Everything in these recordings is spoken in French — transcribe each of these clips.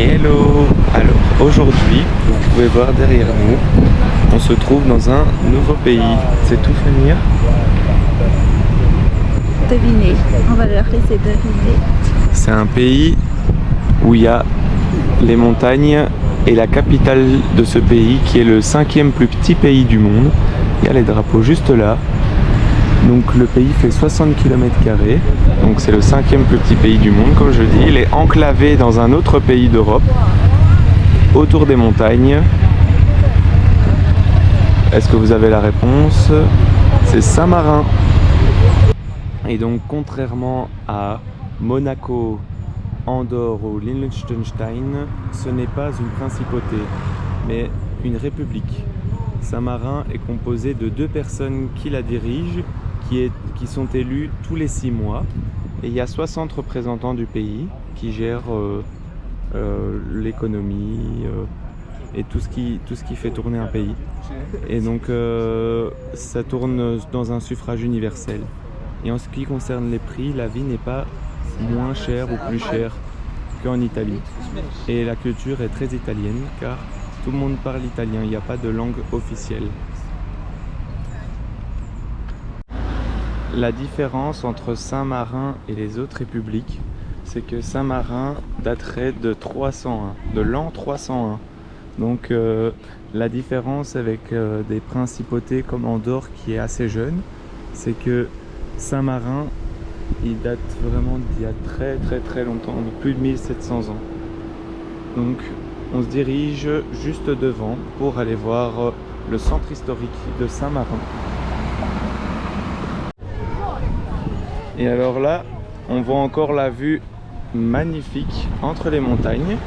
Hello! Alors aujourd'hui, vous pouvez voir derrière nous, on se trouve dans un nouveau pays. C'est tout Fanny? Devinez, on va leur laisser deviner. C'est un pays où il y a les montagnes et la capitale de ce pays qui est le 5e plus petit pays du monde. Il y a les drapeaux juste là. Donc le pays fait 60 km², donc c'est le 5e plus petit pays du monde comme je dis. Il est enclavé dans un autre pays d'Europe, autour des montagnes. Est-ce que vous avez la réponse? C'est Saint-Marin. Et donc contrairement à Monaco, Andorre ou Liechtenstein, ce n'est pas une principauté, mais une république. Saint-Marin est composé de 2 personnes qui la dirigent, qui sont élus tous les 6 mois. Et il y a 60 représentants du pays qui gèrent l'économie et tout ce qui fait tourner un pays. Et donc ça tourne dans un suffrage universel. Et en ce qui concerne les prix, la vie n'est pas moins chère ou plus chère qu'en Italie. Et la culture est très italienne car tout le monde parle italien, il n'y a pas de langue officielle. La différence entre Saint-Marin et les autres républiques, c'est que Saint-Marin daterait de 301, de l'an 301. Donc la différence avec des principautés comme Andorre qui est assez jeune, c'est que Saint-Marin, il date vraiment d'il y a très longtemps, de plus de 1700 ans. Donc on se dirige juste devant pour aller voir le centre historique de Saint-Marin. Et alors là, on voit encore la vue magnifique entre les montagnes.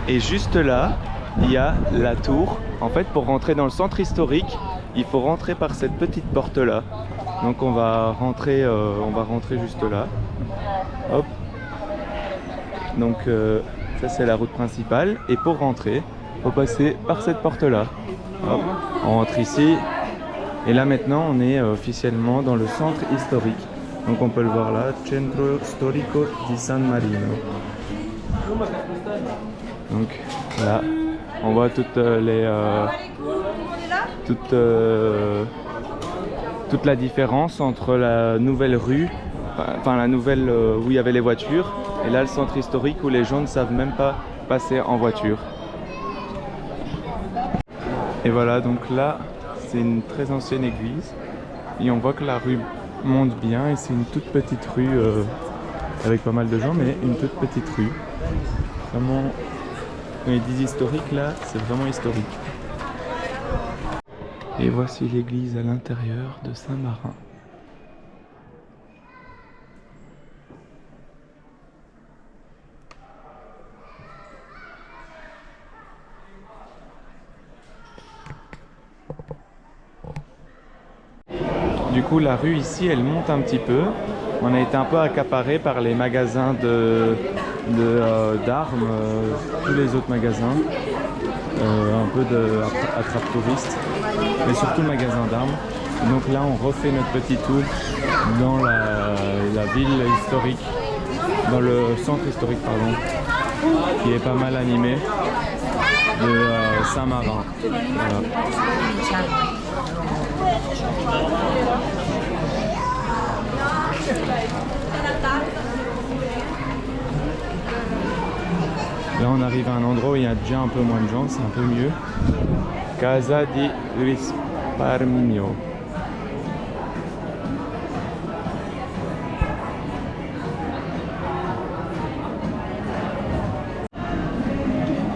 Et juste là, il y a la tour. En fait, pour rentrer dans le centre historique, il faut rentrer par cette petite porte-là. Donc on va rentrer juste là. Hop. Donc ça c'est la route principale. Et pour rentrer, il faut passer par cette porte-là. Hop. On rentre ici. Et là maintenant, on est officiellement dans le centre historique. Donc on peut le voir là, Centro Storico di San Marino. Donc là, on voit toute la différence entre la nouvelle rue, enfin la nouvelle où il y avait les voitures, et là le centre historique où les gens ne savent même pas passer en voiture. Et voilà, donc là c'est une très ancienne église et on voit que la rue monte bien et c'est une toute petite rue avec pas mal de gens, mais une toute petite rue. Vraiment, quand ils disent historique là, c'est vraiment historique. Et voici l'église à l'intérieur de Saint-Marin. Du coup, la rue ici, elle monte un petit peu. On a été un peu accaparé par les magasins d'armes, tous les autres magasins, un peu d'attrape-touristes, mais surtout le magasin d'armes. Donc là, on refait notre petit tour dans la ville historique, dans le centre historique, pardon, qui est pas mal animé de Saint-Marin. Voilà. Là on arrive à un endroit où il y a déjà un peu moins de gens, c'est un peu mieux. Casa di Risparmio.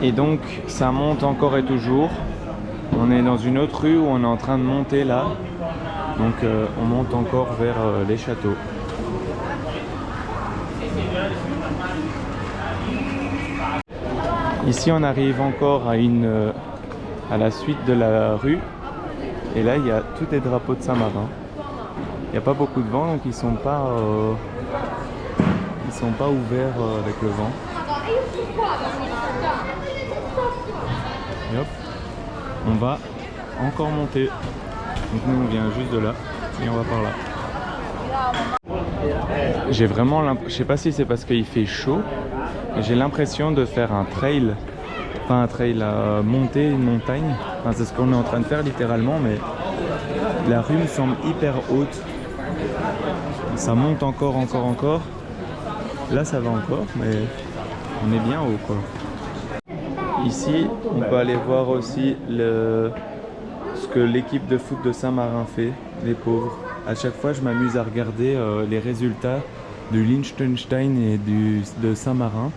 Et donc ça monte encore et toujours. On est dans une autre rue où on est en train de monter là. Donc on monte encore vers les châteaux. Ici on arrive encore à la suite de la rue. Et là il y a tous des drapeaux de Saint-Marin. Il n'y a pas beaucoup de vent, donc ils sont pas ouverts avec le vent. Et hop, on va encore monter. Donc nous on vient juste de là et on va par là. J'ai vraiment l'impression, je sais pas si c'est parce qu'il fait chaud, j'ai l'impression de faire un trail, enfin un trail à monter une montagne. Enfin, c'est ce qu'on est en train de faire littéralement, mais la rue me semble hyper haute. Ça monte encore. Là ça va encore, mais on est bien haut quoi. Ici, on peut aller voir aussi ce que l'équipe de foot de Saint-Marin fait, les pauvres. À chaque fois, je m'amuse à regarder les résultats du Liechtenstein et de Saint-Marin,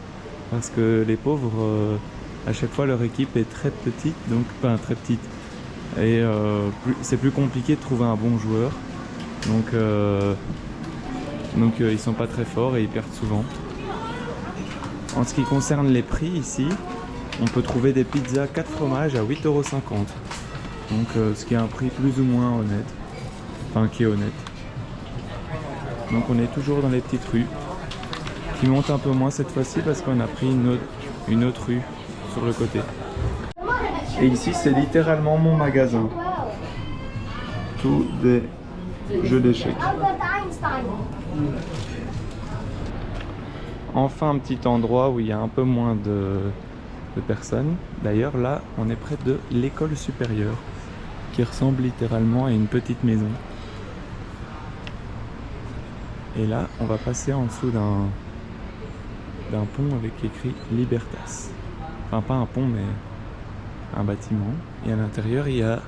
parce que les pauvres, à chaque fois, leur équipe est très petite, donc enfin très petite. Et c'est plus compliqué de trouver un bon joueur. Donc ils sont pas très forts et ils perdent souvent. En ce qui concerne les prix ici, on peut trouver des pizzas 4 fromages à 8,50 €. Donc ce qui est un prix plus ou moins honnête. Enfin qui est honnête. Donc on est toujours dans les petites rues qui montent un peu moins cette fois-ci parce qu'on a pris une autre rue sur le côté. Et ici c'est littéralement mon magasin. Tous des jeux d'échecs. Enfin un petit endroit où il y a un peu moins de personnes. D'ailleurs là on est près de l'école supérieure qui ressemble littéralement à une petite maison. Et là on va passer en dessous d'un pont avec écrit Libertas. Enfin pas un pont mais un bâtiment. Et à l'intérieur il y a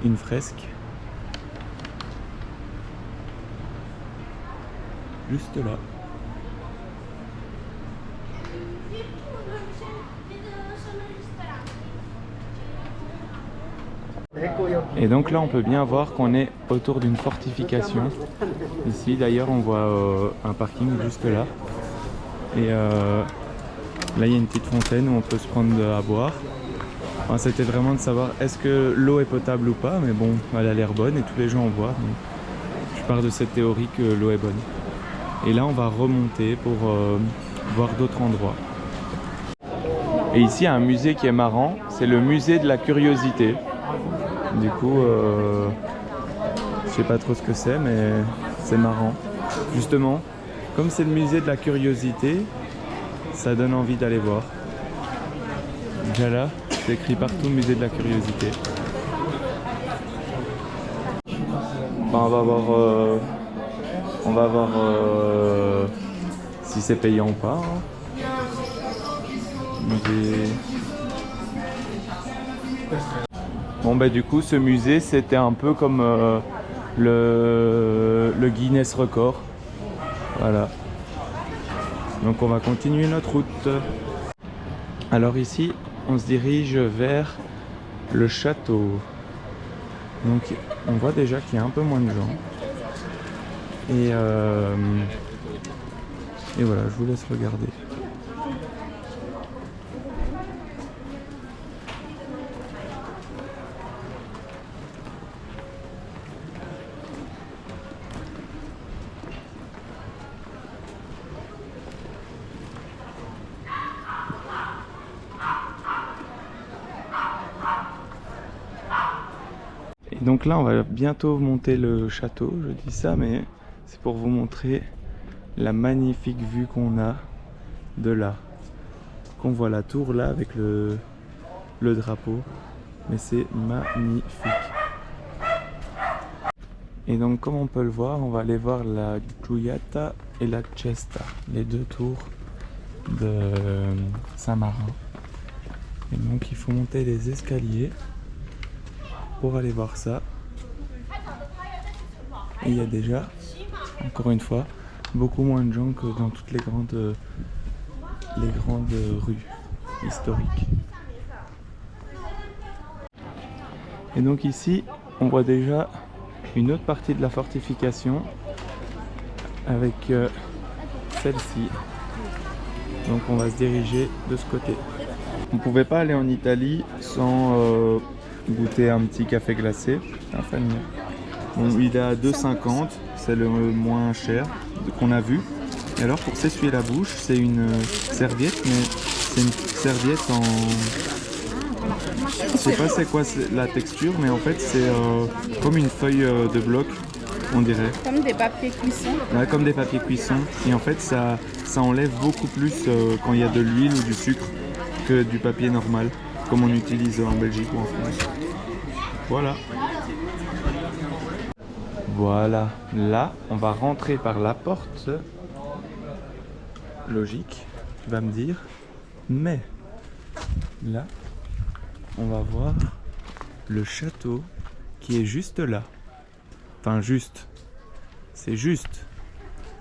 une fresque. Juste là. Et donc là on peut bien voir qu'on est autour d'une fortification. Ici d'ailleurs on voit un parking juste là. Et là il y a une petite fontaine où on peut se prendre à boire. Enfin, c'était vraiment de savoir est-ce que l'eau est potable ou pas, mais bon elle a l'air bonne et tous les gens en boivent. Donc je pars de cette théorie que l'eau est bonne. Et là on va remonter pour voir d'autres endroits. Et ici il y a un musée qui est marrant, c'est le musée de la curiosité. Du coup, je sais pas trop ce que c'est, mais c'est marrant. Justement, comme c'est le musée de la curiosité, ça donne envie d'aller voir. Déjà là, c'est écrit partout musée de la curiosité. Enfin, on va voir si c'est payant ou pas. Hein. Musée. Bon bah du coup ce musée c'était un peu comme le Guinness Record. Voilà. Donc on va continuer notre route. Alors ici on se dirige vers le château. Donc on voit déjà qu'il y a un peu moins de gens. Et voilà, je vous laisse regarder. Donc là on va bientôt monter le château, je dis ça mais c'est pour vous montrer la magnifique vue qu'on a de là. On voit la tour là avec le drapeau, mais c'est magnifique. Et donc comme on peut le voir, on va aller voir la Giulietta et la Cesta, les deux tours de Saint-Marin. Et donc il faut monter les escaliers pour aller voir ça. Et il y a déjà, encore une fois, beaucoup moins de gens que dans toutes les grandes rues historiques. Et donc ici, on voit déjà une autre partie de la fortification avec celle-ci. Donc on va se diriger de ce côté. On ne pouvait pas aller en Italie sans goûter un petit café glacé. Bon, il est à 2,50, c'est le moins cher qu'on a vu. Et alors pour s'essuyer la bouche, c'est une serviette, mais c'est une serviette en... Je sais pas c'est quoi la texture, mais en fait c'est comme une feuille de bloc. on dirait. Comme des papiers cuisson. Ouais, comme des papiers cuisson. Et en fait, ça enlève beaucoup plus quand il y a de l'huile ou du sucre que du papier normal, comme on utilise en Belgique ou en France. Voilà. Voilà. Là, on va rentrer par la porte. Logique, tu vas me dire. Mais là, on va voir le château qui est juste là. Enfin, juste. C'est juste.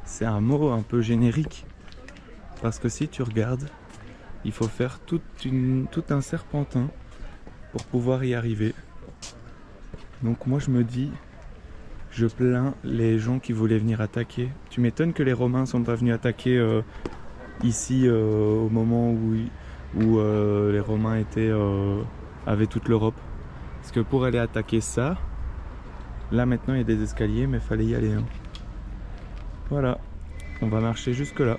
C'est un mot un peu générique. Parce que si tu regardes, il faut faire tout un serpentin pour pouvoir y arriver. Donc moi je me dis, je plains les gens qui voulaient venir attaquer. Tu m'étonnes que les Romains sont pas venus attaquer ici au moment où les Romains avaient toute l'Europe. Parce que pour aller attaquer ça, là maintenant il y a des escaliers mais il fallait y aller. Hein. Voilà, on va marcher jusque là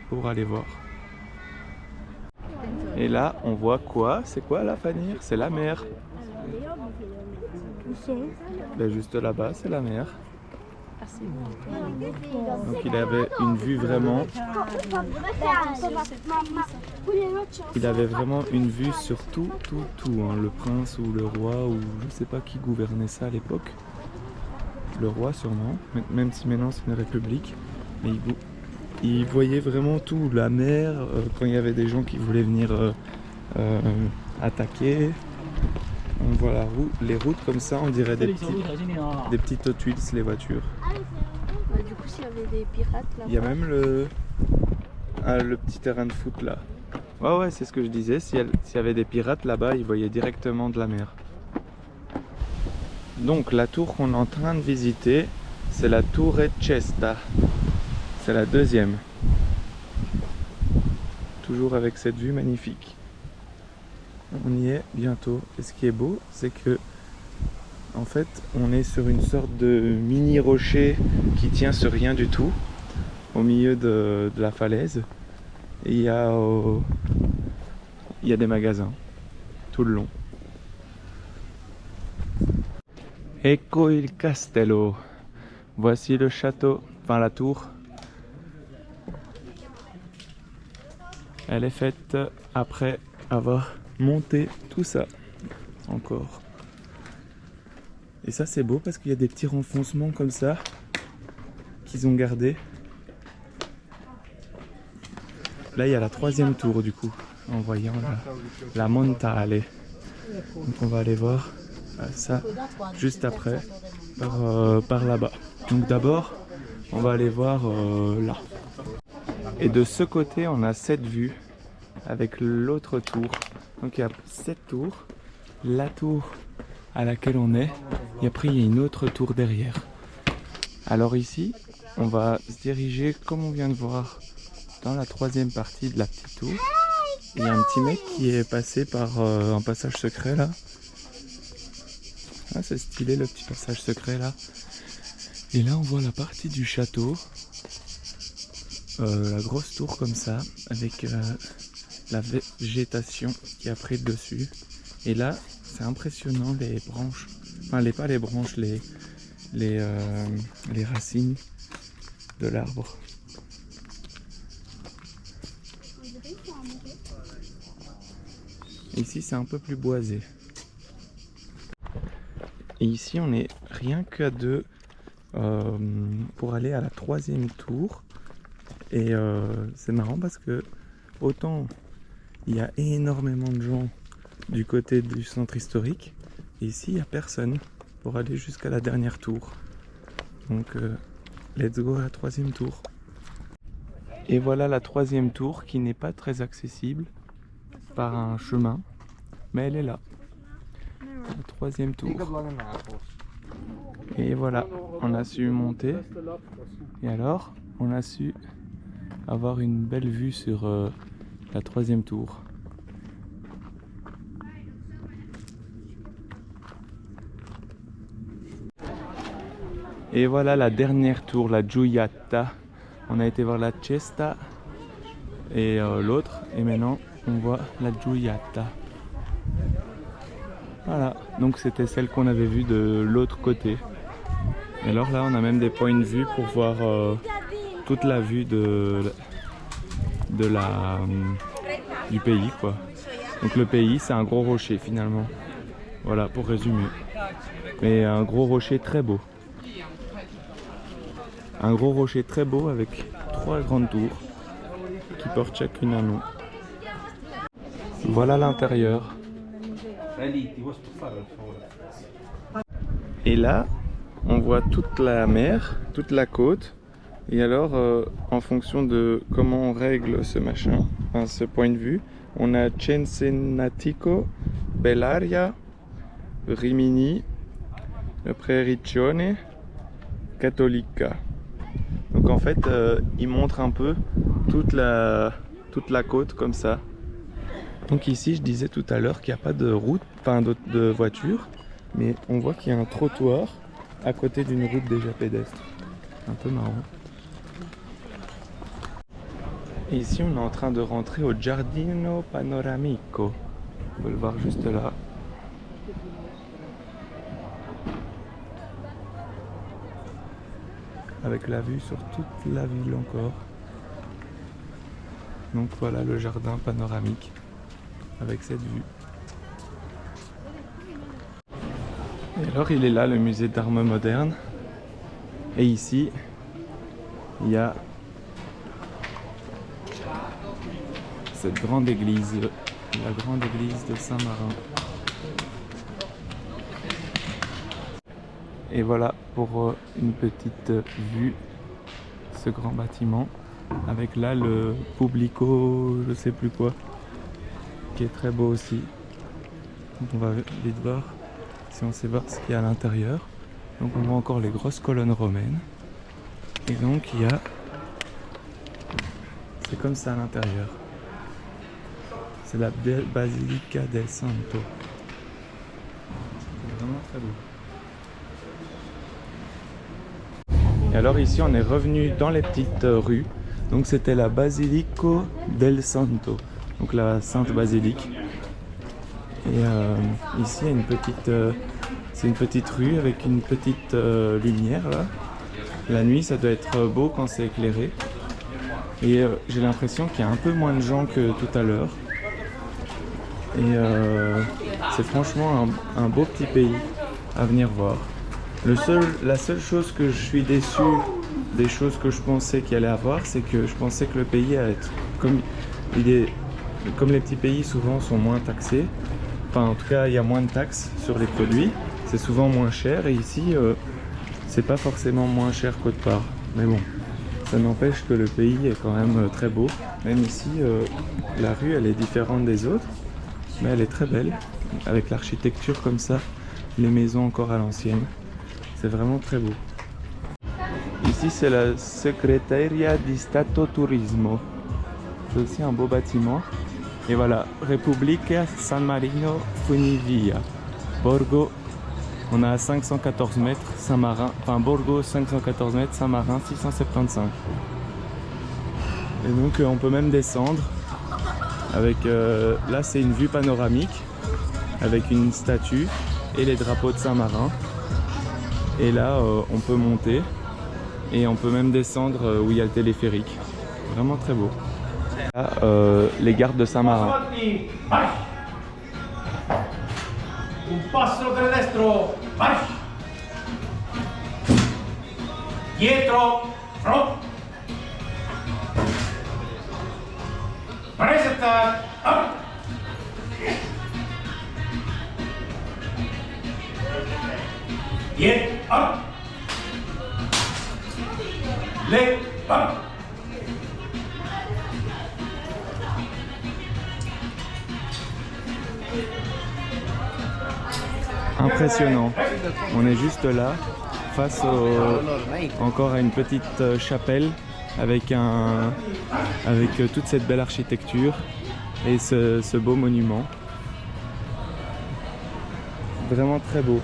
pour aller voir. Et là on voit quoi? C'est quoi là, Fanny? C'est la mer. Ben, juste là-bas c'est la mer. Donc il avait une vue vraiment. Il avait vraiment une vue sur tout, hein. Le prince ou le roi ou je sais pas qui gouvernait ça à l'époque. Le roi sûrement, même si maintenant c'est une république. Mais il voyait vraiment tout, la mer, quand il y avait des gens qui voulaient venir attaquer. On voit les routes comme ça, on dirait des petites Hot Wheels, les voitures. Du coup, s'il y avait des pirates là. Il y a même le petit terrain de foot là. Ouais, c'est ce que je disais. S'il y avait des pirates là-bas, ils voyaient directement de la mer. Donc, la tour qu'on est en train de visiter, c'est la Torre Cesta. C'est la deuxième. Toujours avec cette vue magnifique. On y est bientôt. Et ce qui est beau, c'est que en fait, on est sur une sorte de mini rocher qui tient sur rien du tout, au milieu de la falaise. Et il y a des magasins tout le long. Ecco il castello. Voici le château, enfin la tour. Elle est faite après avoir monté tout ça encore. Et ça c'est beau parce qu'il y a des petits renfoncements comme ça qu'ils ont gardés. Là il y a la troisième tour du coup, en voyant la Montale. Donc on va aller voir ça juste après, par là-bas. Donc d'abord on va aller voir là. Et de ce côté on a cette vue avec l'autre tour. Donc il y a cette tour, la tour à laquelle on est, et après il y a une autre tour derrière. Alors ici, on va se diriger, comme on vient de voir, dans la troisième partie de la petite tour. Il y a un petit mec qui est passé par un passage secret là. Ah, c'est stylé le petit passage secret là. Et là on voit la partie du château, la grosse tour comme ça, avec la végétation qui a pris le dessus. Et là c'est impressionnant, les branches, enfin pas les branches, les racines de l'arbre. Ici c'est un peu plus boisé. Et ici on est rien qu'à deux pour aller à la troisième tour. Et c'est marrant parce que autant il y a énormément de gens du côté du centre historique, et ici il n'y a personne pour aller jusqu'à la dernière tour. Donc let's go à la troisième tour. Et voilà la troisième tour qui n'est pas très accessible par un chemin, mais elle est là. La troisième tour. Et voilà, on a su monter. Et alors, on a su avoir une belle vue sur la troisième tour. Et voilà la dernière tour, la Giulietta. On a été voir la Cesta et l'autre, et maintenant on voit la Giulietta. Voilà, donc c'était celle qu'on avait vue de l'autre côté. Et alors là, on a même des points de vue pour voir toute la vue du pays, quoi. Donc le pays, c'est un gros rocher finalement. Voilà, pour résumer. Mais un gros rocher très beau. Un gros rocher très beau avec 3 grandes tours qui portent chacune un nom. Voilà l'intérieur. Et là, on voit toute la mer, toute la côte. Et alors, en fonction de comment on règle ce machin, enfin, ce point de vue, on a Cesenatico, Bellaria, Rimini, Prericcione, Cattolica. Donc en fait, il montre un peu toute la côte comme ça. Donc ici, je disais tout à l'heure qu'il n'y a pas de route, enfin de voiture, mais on voit qu'il y a un trottoir à côté d'une route déjà pédestre. Un peu marrant. Et ici, on est en train de rentrer au Giardino Panoramico. On peut le voir juste là. Avec la vue sur toute la ville encore. Donc voilà le jardin panoramique avec cette vue. Et alors il est là, le musée d'armes modernes. Et ici, il y a cette grande église, la grande église de Saint-Marin. Et voilà pour une petite vue, ce grand bâtiment, avec là le Publico, je sais plus quoi, qui est très beau aussi. Donc on va vite voir si on sait voir ce qu'il y a à l'intérieur. Donc on voit encore les grosses colonnes romaines. Et donc il y a... C'est comme ça à l'intérieur. C'est la Basilica del Santo. C'est vraiment très beau. Et alors ici on est revenu dans les petites rues. Donc c'était la Basilico del Santo. Donc la Sainte Basilique. Et ici il y a une petite... c'est une petite rue avec une petite lumière là. La nuit ça doit être beau quand c'est éclairé. Et j'ai l'impression qu'il y a un peu moins de gens que tout à l'heure. Et c'est franchement un beau petit pays à venir voir. La seule chose que je suis déçu des choses que je pensais qu'il allait avoir, c'est que je pensais que le pays allait être comme les petits pays souvent sont moins taxés. Enfin en tout cas il y a moins de taxes sur les produits. C'est souvent moins cher et ici c'est pas forcément moins cher qu'autre part. Mais bon, ça n'empêche que le pays est quand même très beau. Même ici la rue elle est différente des autres. Mais elle est très belle, avec l'architecture comme ça, les maisons encore à l'ancienne. C'est vraiment très beau. Ici c'est la Secretaria di Stato Turismo. C'est aussi un beau bâtiment. Et voilà, Repubblica San Marino Funivia. Borgo, on a 514 mètres, Saint-Marin, enfin Borgo 514 mètres, Saint-Marin 675. Et donc on peut même descendre. Avec là c'est une vue panoramique avec une statue et les drapeaux de Saint-Marin. Et là on peut monter et on peut même descendre où il y a le téléphérique. Vraiment très beau. Là, les gardes de Saint-Marin. Un passo del destro, march! Dietro, front! Presenta, up! Diet, up! Leg, up! Impressionnant. On est juste là, face encore à une petite chapelle avec toute cette belle architecture et ce beau monument. Vraiment très beau,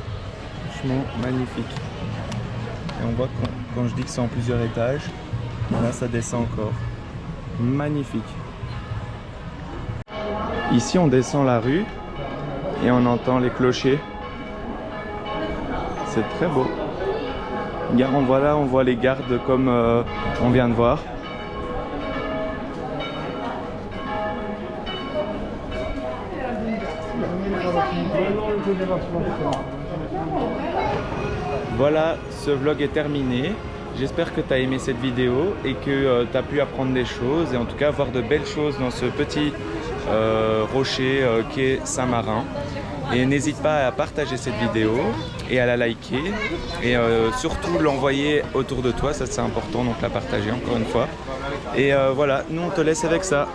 franchement magnifique. Et on voit quand je dis que c'est en plusieurs étages, là ça descend encore. Magnifique. Ici on descend la rue et on entend les clochers. C'est très beau. Voilà, on voit les gardes comme on vient de voir. Voilà, ce vlog est terminé. J'espère que tu as aimé cette vidéo et que tu as pu apprendre des choses et en tout cas voir de belles choses dans ce petit rocher qu'est Saint-Marin. Et n'hésite pas à partager cette vidéo et à la liker et surtout l'envoyer autour de toi, ça c'est important, donc la partager encore une fois. Et voilà, nous on te laisse avec ça.